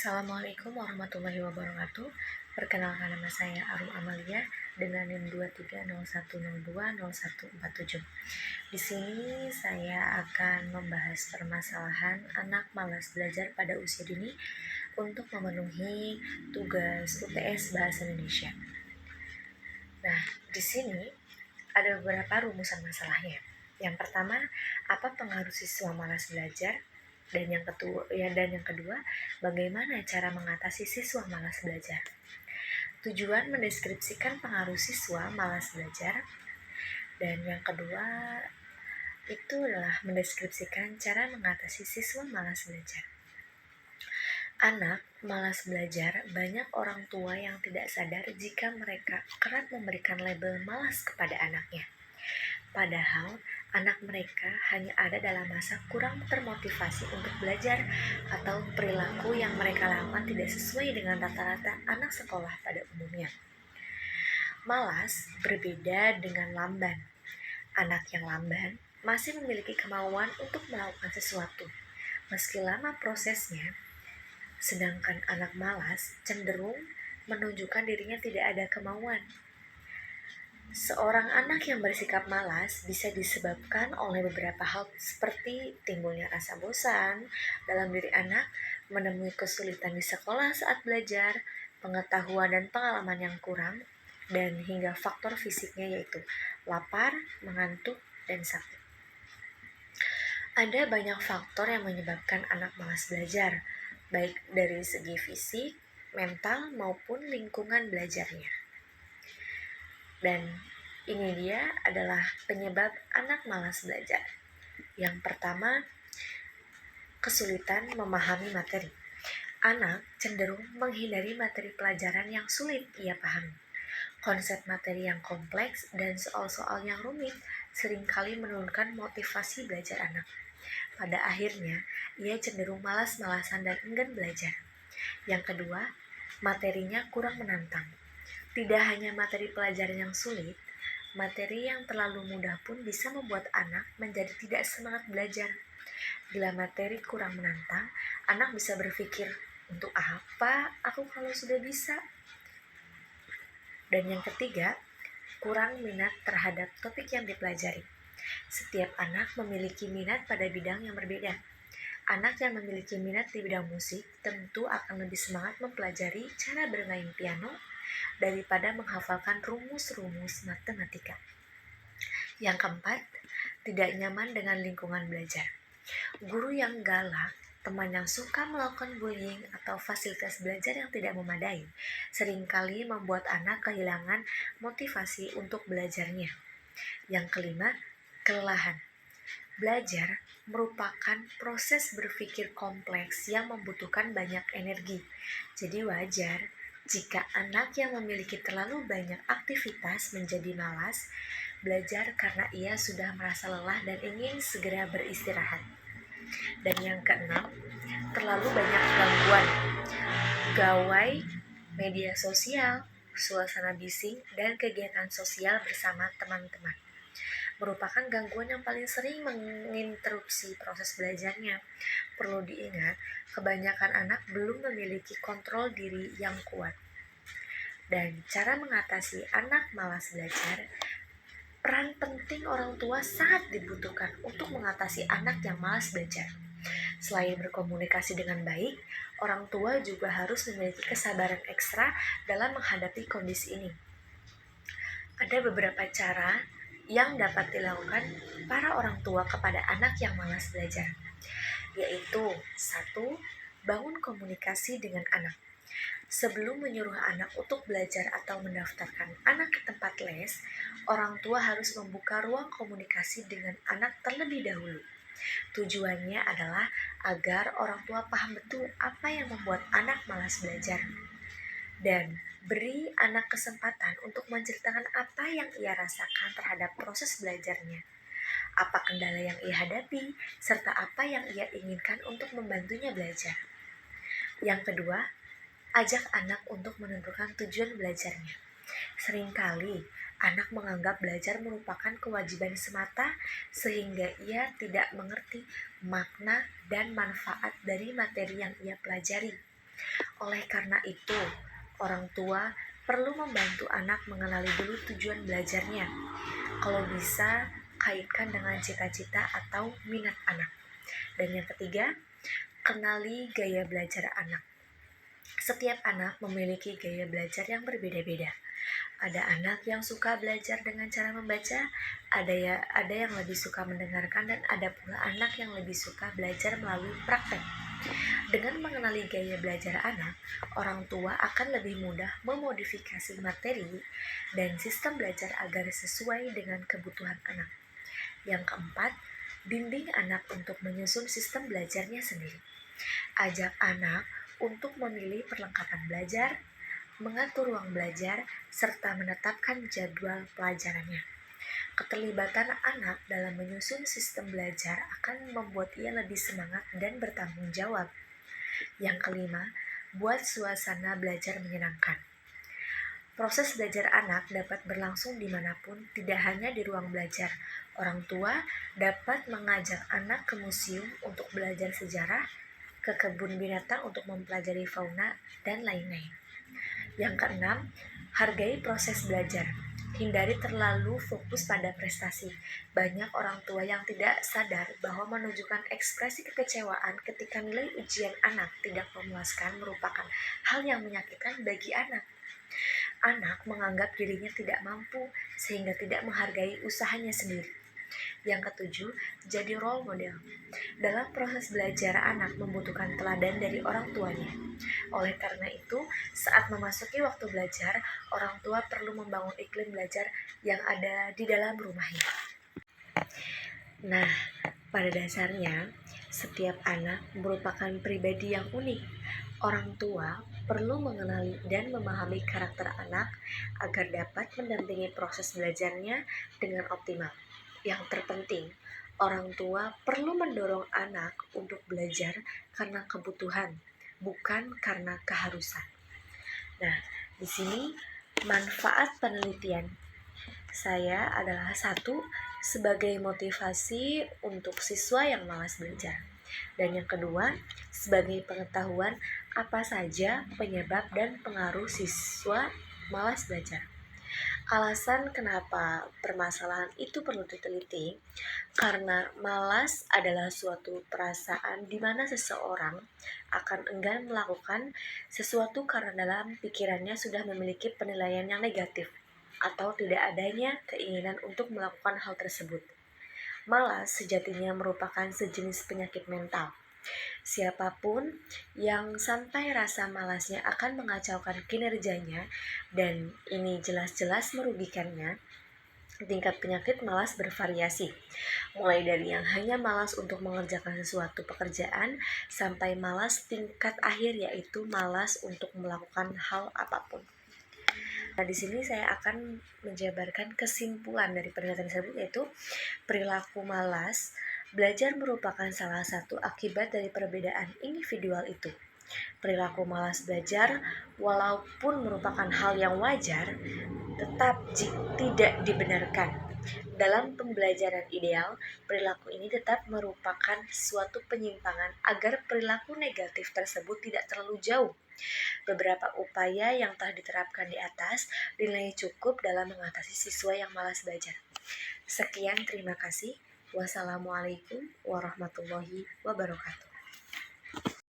Assalamualaikum warahmatullahi wabarakatuh. Perkenalkan, nama saya Arum Amalia dengan NIM 2301020147. Di sini saya akan membahas permasalahan anak malas belajar pada usia dini untuk memenuhi tugas UTS Bahasa Indonesia. Nah, di sini ada beberapa rumusan masalahnya. Yang pertama, apa pengaruh siswa malas belajar? Dan yang kedua, bagaimana cara mengatasi siswa malas belajar? Tujuan mendeskripsikan pengaruh siswa malas belajar. Dan yang kedua itu adalah mendeskripsikan cara mengatasi siswa malas belajar. Anak malas belajar, banyak orang tua yang tidak sadar jika mereka kerap memberikan label malas kepada anaknya. Padahal anak mereka hanya ada dalam masa kurang termotivasi untuk belajar atau perilaku yang mereka lakukan tidak sesuai dengan rata-rata anak sekolah pada umumnya. Malas berbeda dengan lamban. Anak yang lamban masih memiliki kemauan untuk melakukan sesuatu, meski lama prosesnya. Sedangkan anak malas cenderung menunjukkan dirinya tidak ada kemauan. Seorang anak yang bersikap malas bisa disebabkan oleh beberapa hal seperti timbulnya rasa bosan dalam diri anak, menemui kesulitan di sekolah saat belajar, pengetahuan dan pengalaman yang kurang, dan hingga faktor fisiknya yaitu lapar, mengantuk, dan sakit. Ada banyak faktor yang menyebabkan anak malas belajar, baik dari segi fisik, mental, maupun lingkungan belajarnya. Dan ini dia adalah penyebab anak malas belajar. Yang pertama, kesulitan memahami materi. Anak cenderung menghindari materi pelajaran yang sulit ia pahami. Konsep materi yang kompleks dan soal-soal yang rumit seringkali menurunkan motivasi belajar anak. Pada akhirnya, ia cenderung malas-malasan dan enggan belajar. Yang kedua, materinya kurang menantang. Tidak hanya materi pelajaran yang sulit, materi yang terlalu mudah pun bisa membuat anak menjadi tidak semangat belajar. Bila materi kurang menantang, anak bisa berpikir, untuk apa aku kalau sudah bisa? Dan yang ketiga, kurang minat terhadap topik yang dipelajari. Setiap anak memiliki minat pada bidang yang berbeda. Anak yang memiliki minat di bidang musik tentu akan lebih semangat mempelajari cara bermain piano daripada menghafalkan rumus-rumus matematika. Yang keempat, tidak nyaman dengan lingkungan belajar. Guru yang galak, teman yang suka melakukan bullying, atau fasilitas belajar yang tidak memadai seringkali membuat anak kehilangan motivasi untuk belajarnya. Yang kelima, kelelahan. Belajar merupakan proses berpikir kompleks yang membutuhkan banyak energi. Jadi wajar jika anak yang memiliki terlalu banyak aktivitas menjadi malas belajar karena ia sudah merasa lelah dan ingin segera beristirahat. Dan yang keenam, terlalu banyak gangguan. Gawai, media sosial, suasana bising, dan kegiatan sosial bersama teman-teman merupakan gangguan yang paling sering menginterupsi proses belajarnya. Perlu diingat, kebanyakan anak belum memiliki kontrol diri yang kuat. Dan cara mengatasi anak malas belajar, peran penting orang tua sangat dibutuhkan untuk mengatasi anak yang malas belajar. Selain berkomunikasi dengan baik, orang tua juga harus memiliki kesabaran ekstra dalam menghadapi kondisi ini. Ada beberapa cara yang dapat dilakukan para orang tua kepada anak yang malas belajar, yaitu 1. Bangun komunikasi dengan anak. Sebelum menyuruh anak untuk belajar atau mendaftarkan anak ke tempat les, orang tua harus membuka ruang komunikasi dengan anak terlebih dahulu. Tujuannya adalah agar orang tua paham betul apa yang membuat anak malas belajar, dan beri anak kesempatan untuk menceritakan apa yang ia rasakan terhadap proses belajarnya, apa kendala yang ia hadapi, serta apa yang ia inginkan untuk membantunya belajar. Yang kedua, ajak anak untuk menentukan tujuan belajarnya. Seringkali anak menganggap belajar merupakan kewajiban semata sehingga ia tidak mengerti makna dan manfaat dari materi yang ia pelajari. Oleh karena itu, orang tua perlu membantu anak mengenali dulu tujuan belajarnya. Kalau bisa, kaitkan dengan cita-cita atau minat anak. Dan yang ketiga, kenali gaya belajar anak. Setiap anak memiliki gaya belajar yang berbeda-beda. Ada anak yang suka belajar dengan cara membaca, ada yang lebih suka mendengarkan, dan ada pula anak yang lebih suka belajar melalui praktek. Dengan mengenali gaya belajar anak, orang tua akan lebih mudah memodifikasi materi dan sistem belajar agar sesuai dengan kebutuhan anak. Yang keempat, bimbing anak untuk menyusun sistem belajarnya sendiri. Ajak anak untuk memilih perlengkapan belajar, mengatur ruang belajar, serta menetapkan jadwal pelajarannya. Keterlibatan anak dalam menyusun sistem belajar akan membuat ia lebih semangat dan bertanggung jawab. Yang kelima, buat suasana belajar menyenangkan. Proses belajar anak dapat berlangsung dimanapun, tidak hanya di ruang belajar. Orang tua dapat mengajak anak ke museum untuk belajar sejarah, ke kebun binatang untuk mempelajari fauna, dan lain-lain. Yang keenam, hargai proses belajar. Hindari terlalu fokus pada prestasi. Banyak orang tua yang tidak sadar bahwa menunjukkan ekspresi kekecewaan ketika nilai ujian anak tidak memuaskan merupakan hal yang menyakitkan bagi anak. Anak menganggap dirinya tidak mampu sehingga tidak menghargai usahanya sendiri. Yang ketujuh, jadi role model. Dalam proses belajar, anak membutuhkan teladan dari orang tuanya. Oleh karena itu, saat memasuki waktu belajar, orang tua perlu membangun iklim belajar yang ada di dalam rumahnya. Nah, pada dasarnya, setiap anak merupakan pribadi yang unik. Orang tua perlu mengenali dan memahami karakter anak agar dapat mendampingi proses belajarnya dengan optimal. Yang terpenting, orang tua perlu mendorong anak untuk belajar karena kebutuhan, bukan karena keharusan. Nah, di sini manfaat penelitian saya adalah satu, sebagai motivasi untuk siswa yang malas belajar. Dan yang kedua, sebagai pengetahuan apa saja penyebab dan pengaruh siswa malas belajar. Alasan kenapa permasalahan itu perlu diteliti, karena malas adalah suatu perasaan di mana seseorang akan enggan melakukan sesuatu karena dalam pikirannya sudah memiliki penilaian yang negatif atau tidak adanya keinginan untuk melakukan hal tersebut. Malas sejatinya merupakan sejenis penyakit mental. Siapapun yang sampai rasa malasnya akan mengacaukan kinerjanya dan ini jelas-jelas merugikannya. Tingkat penyakit malas bervariasi, mulai dari yang hanya malas untuk mengerjakan sesuatu pekerjaan sampai malas tingkat akhir yaitu malas untuk melakukan hal apapun. Nah, di sini saya akan menjabarkan kesimpulan dari penelitian tersebut, yaitu perilaku malas belajar merupakan salah satu akibat dari perbedaan individual itu. Perilaku malas belajar, walaupun merupakan hal yang wajar, tetap tidak dibenarkan. Dalam pembelajaran ideal, perilaku ini tetap merupakan suatu penyimpangan agar perilaku negatif tersebut tidak terlalu jauh. Beberapa upaya yang telah diterapkan di atas dinilai cukup dalam mengatasi siswa yang malas belajar. Sekian, terima kasih. Wassalamualaikum warahmatullahi wabarakatuh.